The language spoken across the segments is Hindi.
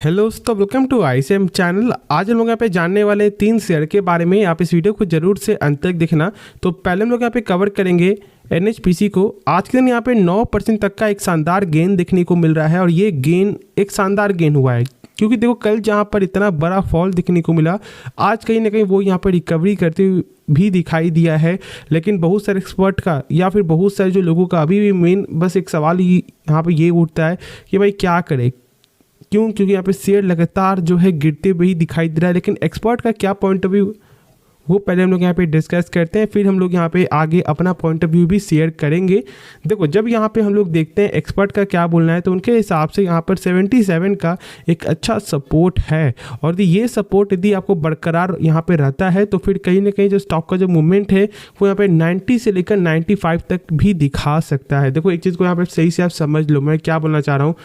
हेलो दोस्तों, वेलकम टू आईसीएम चैनल। आज हम लोग यहाँ पे जानने वाले 3 शेयर के बारे में। आप इस वीडियो को जरूर से अंत तक देखना। तो पहले हम लोग यहाँ पे कवर करेंगे एनएचपीसी को। आज के दिन यहाँ पे 9% तक का एक शानदार गेन देखने को मिल रहा है और ये गेन एक शानदार गेन हुआ है क्योंकि देखो कल जहाँ पर इतना बड़ा फॉल देखने को मिला, आज कहीं ना कहीं वो यहाँ पर रिकवरी करते हुए भी दिखाई दिया है। लेकिन बहुत सारे एक्सपर्ट का या फिर बहुत सारे जो लोगों का अभी भी मेन बस एक सवाल ही यहाँ पर ये उठता है कि भाई क्या करे, क्यों? क्योंकि यहाँ पे शेयर लगातार जो है गिरते हुए ही दिखाई दे रहा है। लेकिन एक्सपर्ट का क्या पॉइंट ऑफ व्यू, वो पहले हम लोग यहाँ पे डिस्कस करते हैं, फिर हम लोग यहाँ पे आगे अपना पॉइंट ऑफ व्यू भी शेयर करेंगे। देखो, जब यहाँ पे हम लोग देखते हैं एक्सपर्ट का क्या बोलना है, तो उनके हिसाब से यहाँ पर 77 का एक अच्छा सपोर्ट है और ये सपोर्ट यदि आपको बरकरार यहाँ पे रहता है तो फिर कहीं ना कहीं जो स्टॉक का जो मूवमेंट है वो यहाँ पे 90 से लेकर 95 तक भी दिखा सकता है। देखो, एक चीज़ को यहाँ पे सही से आप समझ लो, मैं क्या बोलना चाह रहा हूँ।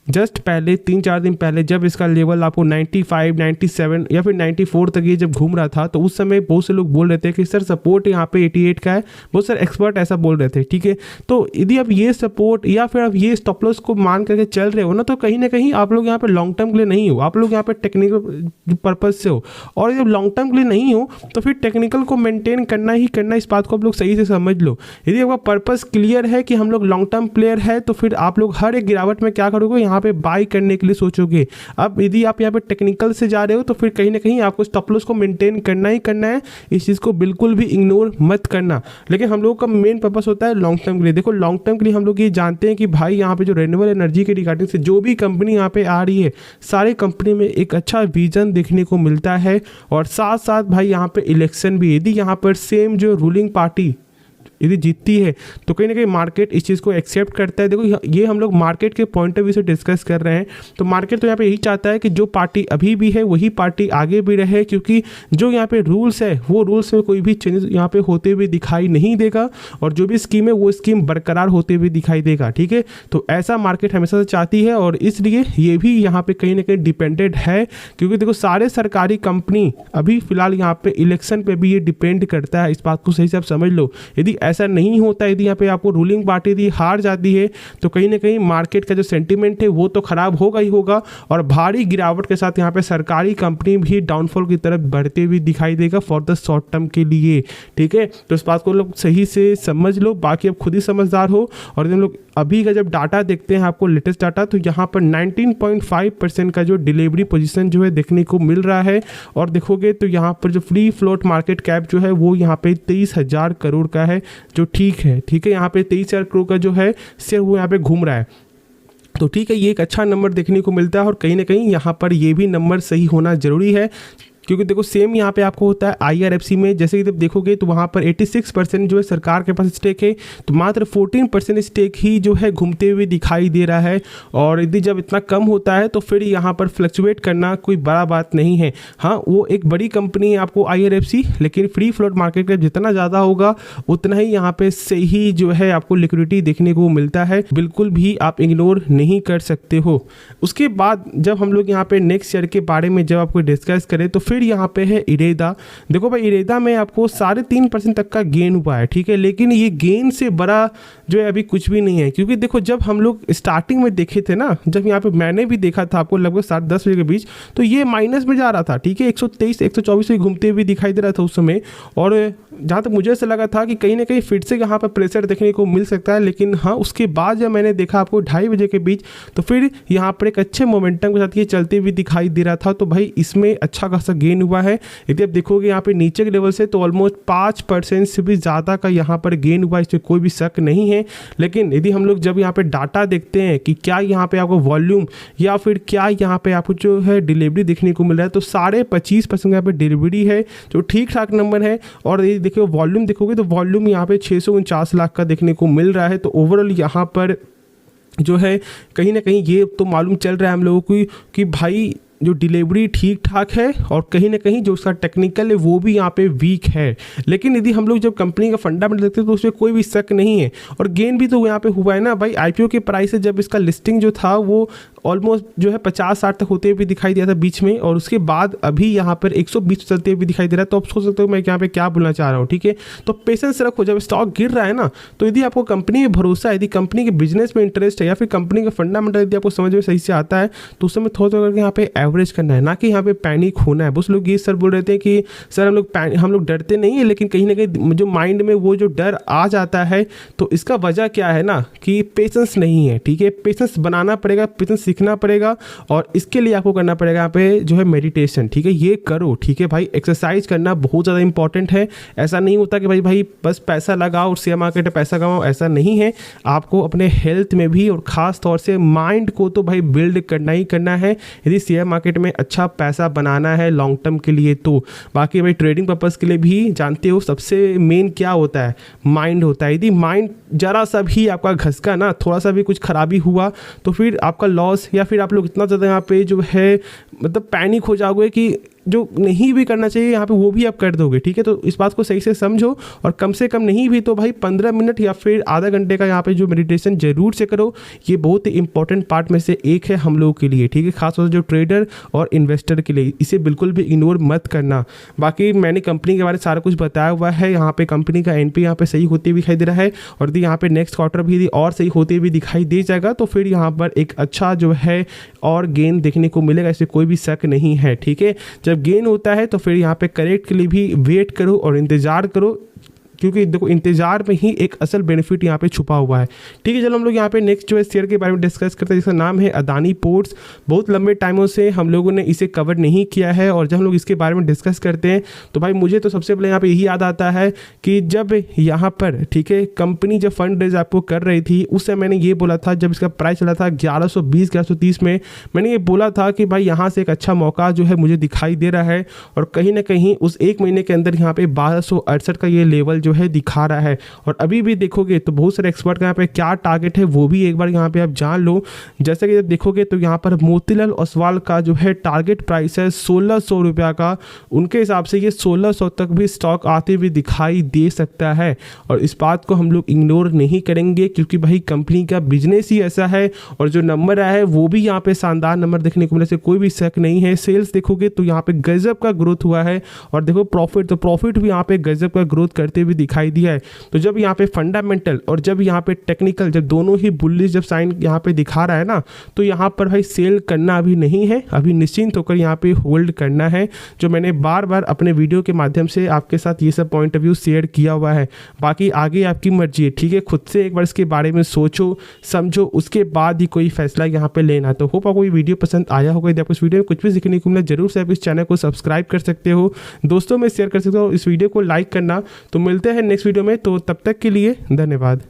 जस्ट पहले 3-4 दिन पहले जब इसका लेवल आपको 95, 97 या फिर 94 तक ये जब घूम रहा था, तो उस समय बहुत से लोग बोल रहे थे कि सर सपोर्ट यहाँ पे 88 का है। बहुत सारे एक्सपर्ट ऐसा बोल रहे थे, ठीक है। तो यदि आप ये सपोर्ट या फिर आप ये स्टॉप लॉस को मान करके चल रहे हो ना, तो कहीं ना कहीं आप लोग यहाँ पे लॉन्ग टर्म के लिए नहीं हो, आप लोग यहाँ पे टेक्निकल पर्पज से हो। और जब लॉन्ग टर्म के लिए नहीं हो तो फिर टेक्निकल को मेंटेन करना ही करना, इस बात को आप लोग सही से समझ लो। यदि आपका पर्पज क्लियर है कि हम लोग लॉन्ग टर्म प्लेयर है, तो फिर आप लोग हर एक गिरावट में क्या करोगे, यहाँ पे बाई करने के लिए सोचोगे। अब यदि आप यहाँ पे टेक्निकल से जा रहे हो तो फिर कहीं ना कहीं आपको स्टॉप लॉस को मेंटेन करना ही करना है। इस चीज़ को बिल्कुल भी इग्नोर मत करना। लेकिन हम लोगों का मेन पर्पस होता है लॉन्ग टर्म के लिए। देखो, लॉन्ग टर्म के लिए हम लोग ये जानते हैं कि भाई यहाँ पे जो रिन्यूएबल एनर्जी के रिगार्डिंग से जो भी कंपनी यहाँ पे आ रही है, सारे कंपनी में एक अच्छा विजन देखने को मिलता है। और साथ साथ भाई यहाँ पे इलेक्शन भी, यदि यहाँ पर सेम जो रूलिंग पार्टी यदि जीतती है तो कहीं ना कहीं मार्केट इस चीज़ को एक्सेप्ट करता है। देखो, ये हम लोग मार्केट के पॉइंट ऑफ व्यू से डिस्कस कर रहे हैं, तो मार्केट तो यहाँ पे यही चाहता है कि जो पार्टी अभी भी है वही पार्टी आगे भी रहे, क्योंकि जो यहाँ पे रूल्स है वो रूल्स में कोई भी चेंजेस यहाँ पे होते हुए दिखाई नहीं देगा और जो भी स्कीम है वो स्कीम बरकरार होते हुए दिखाई देगा, ठीक है। तो ऐसा मार्केट हमेशा से चाहती है और इसलिए ये भी यहाँ पे कहीं ना कहीं डिपेंडेड है, क्योंकि देखो सारे सरकारी कंपनी अभी फिलहाल यहाँ पे इलेक्शन पे भी ये डिपेंड करता है। इस बात को सही से आप समझ लो। यदि ऐसा नहीं होता, यदि यहाँ पे आपको रूलिंग पार्टी यदि हार जाती है तो कहीं ना कहीं मार्केट का जो सेंटीमेंट है वो तो खराब होगा ही होगा और भारी गिरावट के साथ यहाँ पे सरकारी कंपनी भी डाउनफॉल की तरफ बढ़ते हुए दिखाई देगा फॉर द शॉर्ट टर्म के लिए, ठीक है। तो इस बात को लोग सही से समझ लो, बाकी आप खुद ही समझदार हो। और हम लोग अभी का जब डाटा देखते हैं, आपको लेटेस्ट डाटा, तो यहाँ पर 19.5% का जो डिलीवरी पोजीशन जो है देखने को मिल रहा है। और देखोगे तो यहाँ पर जो फ्री फ्लोट मार्केट कैप जो है वो यहाँ पे 23,000 करोड़ का है, जो ठीक है, ठीक है। यहाँ पे 23,000 करोड़ का जो है शेयर वो यहाँ पे घूम रहा है, तो ठीक है, ये एक अच्छा नंबर देखने को मिलता है। और कहीं ना कहीं यहाँ पर ये भी नंबर सही होना जरूरी है, क्योंकि देखो सेम यहाँ पे आपको होता है आईआरएफसी में। जैसे कि जब देखोगे तो वहाँ पर 86% जो है सरकार के पास स्टेक है, तो मात्र 14% स्टेक ही जो है घूमते हुए दिखाई दे रहा है। और यदि जब इतना कम होता है तो फिर यहाँ पर फ्लक्चुएट करना कोई बड़ा बात नहीं है। हाँ, वो एक बड़ी कंपनी है आपको आईआरएफसी, लेकिन फ्री फ्लोट मार्केट का जितना ज़्यादा होगा उतना ही यहाँ पे सही जो है आपको लिक्विडिटी देखने को मिलता है, बिल्कुल भी आप इग्नोर नहीं कर सकते हो। उसके बाद जब हम लोग यहाँ पे नेक्स्ट शेयर के बारे में जब आपको डिस्कस करें तो फिर यहाँ पे है इरेदा। देखो भाई, इरेदा में आपको 3.5% तक का गेन हुआ है, ठीक है। लेकिन ये गेन से बड़ा जो है अभी कुछ भी नहीं है, क्योंकि देखो जब हम लोग स्टार्टिंग में देखे थे ना, जब यहाँ पे मैंने भी देखा था आपको लगभग 7-10 बजे के बीच, तो ये माइनस में जा रहा था, ठीक है। 123, 124 से घूमते हुए दिखाई दे रहा था उस समय। और जहाँ तक मुझे ऐसा लगा था कि कहीं ना कहीं फिर से यहाँ पर प्रेशर देखने को मिल सकता है। लेकिन हाँ, उसके बाद जब मैंने देखा आपको 2:30 बजे के बीच, तो फिर यहाँ पर एक अच्छे मोमेंटम के साथ ये चलते हुए दिखाई दे रहा था। तो भाई इसमें अच्छा खासा गेन हुआ है। यदि आप देखोगे यहाँ पे नीचे के लेवल से तो ऑलमोस्ट 5% से भी ज़्यादा का यहाँ पर गेन हुआ, इसमें कोई भी शक नहीं है। लेकिन यदि हम लोग जब यहाँ पे डाटा देखते हैं कि क्या यहाँ पे आपको वॉल्यूम या फिर क्या यहाँ पे आपको जो है डिलीवरी देखने को मिल रहा है, तो 25.5% यहाँ पे डिलीवरी है, जो ठीक ठाक नंबर है। और यदि देखो वॉल्यूम देखोगे तो वॉल्यूम यहाँ पे 649 लाख का देखने को मिल रहा है। तो ओवरऑल यहाँ पर जो है कहीं ना कहीं ये तो मालूम चल रहा है हम लोगों को कि भाई जो डिलीवरी ठीक ठाक है और कहीं ना कहीं जो उसका टेक्निकल है वो भी यहाँ पे वीक है। लेकिन यदि हम लोग जब कंपनी का फंडामेंटल देखते हैं तो उसमें कोई भी शक नहीं है। और गेन भी तो यहाँ पे हुआ है ना भाई, आईपीओ के प्राइस से जब इसका लिस्टिंग जो था वो ऑलमोस्ट जो है 50-60 तक होते हुए दिखाई दिया था बीच में, और उसके बाद अभी यहाँ पर 120 चलते हुए दिखाई दे रहा है। तो आप सोच सकते हो मैं यहाँ पे क्या बोलना चाह रहा हूँ, ठीक है। तो पेशेंस रखो, जब स्टॉक गिर रहा है ना, तो यदि आपको कंपनी में भरोसा है, यदि कंपनी के बिजनेस में इंटरेस्ट है, या फिर कंपनी का फंडामेंटल यदि आपको समझ में सही से आता है, तो उस समय थोड़ा करके यहाँ पे एवरेज करना है, ना कि यहाँ पे पैनिक होना है। बहुत लोग ये सर बोल रहे थे कि सर हम लोग डरते नहीं है, लेकिन कहीं ना कहीं जो माइंड में वो जो डर आ जाता है, तो इसका वजह क्या है ना कि पेशेंस नहीं है, ठीक है। पेशेंस बनाना पड़ेगा, पेशेंस सीखना पड़ेगा, और इसके लिए आपको करना पड़ेगा यहाँ पे जो है मेडिटेशन, ठीक है। ये करो, ठीक है भाई। एक्सरसाइज करना बहुत ज़्यादा इंपॉर्टेंट है। ऐसा नहीं होता कि भाई बस पैसा लगाओ और शेयर मार्केट में पैसा कमाओ, ऐसा नहीं है। आपको अपने हेल्थ में भी और ख़ास तौर से माइंड को तो भाई बिल्ड करना ही करना है, यदि शेयर मार्केट में अच्छा पैसा बनाना है लॉन्ग टर्म के लिए। तो बाकी भाई ट्रेडिंग पर्पज़ के लिए भी जानते हो सबसे मेन क्या होता है, माइंड होता है। यदि माइंड जरा सा भी आपका घसका ना, थोड़ा सा भी कुछ खराबी हुआ, तो फिर आपका लॉस, या फिर आप लोग इतना ज़्यादा यहाँ पे जो है मतलब पैनिक हो जाओगे कि जो नहीं भी करना चाहिए यहाँ पे वो भी आप कर दोगे, ठीक है। तो इस बात को सही से समझो, और कम से कम नहीं भी तो भाई 15 मिनट या फिर आधा घंटे का यहाँ पे जो मेडिटेशन जरूर से करो। ये बहुत ही इंपॉर्टेंट पार्ट में से एक है हम लोगों के लिए, ठीक है, खासतौर से जो ट्रेडर और इन्वेस्टर के लिए। इसे बिल्कुल भी इग्नोर मत करना। बाकी मैंने कंपनी के बारे में सारा कुछ बताया हुआ है। यहाँ पे कंपनी का एनपी यहाँ पे सही होते हुए दिखाई दे रहा है, और यदि यहाँ पे नेक्स्ट क्वार्टर भी यदि और सही होते हुए दिखाई दे जाएगा, तो फिर यहाँ पर एक अच्छा जो है और गेन देखने को मिलेगा, इससे कोई भी शक नहीं है, ठीक है। जब गेन होता है तो फिर यहाँ पे करेक्ट के लिए भी वेट करो और इंतज़ार करो, क्योंकि देखो इंतजार में ही एक असल बेनिफिट यहाँ पे छुपा हुआ है, ठीक है। चलो हम लोग यहाँ पे नेक्स्ट जो है शेयर के बारे में डिस्कस करते हैं, जिसका नाम है अदानी पोर्ट्स। बहुत लंबे टाइमों से हम लोगों ने इसे कवर नहीं किया है, और जब हम लोग इसके बारे में डिस्कस करते हैं तो भाई मुझे तो सबसे पहले यहाँ पे यही याद आता है कि जब यहाँ पर, ठीक है, कंपनी जब फंड रेज आपको कर रही थी, उस समय मैंने ये बोला था, जब इसका प्राइस चला था 1120-1130 में, मैंने ये बोला था कि भाई यहाँ से एक अच्छा मौका जो है मुझे दिखाई दे रहा है, और कहीं ना कहीं उस एक महीने के अंदर यहाँ पे 1268 का ये लेवल जो है दिखा रहा है। और अभी भी देखोगे तो बहुत सारे एक्सपर्ट का यहाँ पे क्या टारगेट है वो भी एक बार यहाँ पे आप जान लो। जैसे कि जब देखोगे तो यहाँ पर मोतीलाल ओसवाल का जो है टारगेट प्राइस है 1600 रुपया का। उनके हिसाब से ये 1600 तक भी स्टॉक आते हुए दिखाई दे सकता है, और इस बात को हम लोग इग्नोर नहीं करेंगे, क्योंकि भाई कंपनी का बिजनेस ही ऐसा है, और जो नंबर आया है वो भी यहाँ पे शानदार नंबर देखने को मिले, से कोई भी शक नहीं है। सेल्स देखोगे तो यहाँ पे गजब का ग्रोथ हुआ है, और देखो प्रॉफिट, तो प्रॉफिट भी यहाँ पे गजब का ग्रोथ करते हुए दिखाई दिया है। तो जब यहाँ पे फंडामेंटल और जब यहाँ पे टेक्निकल, जब दोनों ही बुलिश जब साइन यहाँ पे दिखा रहा है ना, तो यहाँ पर भाई सेल करना अभी नहीं है, अभी निश्चिंत होकर यहाँ पे होल्ड करना है, जो मैंने बार बार अपने वीडियो के माध्यम से आपके साथ ये सब पॉइंट ऑफ व्यू शेयर किया हुआ है। बाकी आगे आपकी मर्जी है, ठीक है, खुद से एक बार इसके बारे में सोचो समझो, उसके बाद ही कोई फैसला यहाँ पे लेना। तो होप आपको ये वीडियो पसंद आया होगा। यदि आपको इस वीडियो में कुछ भी सीखने को मिला, जरूर से आप इस चैनल को सब्सक्राइब कर सकते हो, दोस्तों में शेयर कर सकते हो, इस वीडियो को लाइक करना। तो मिलते हैं नेक्स्ट वीडियो में, तो तब तक के लिए धन्यवाद।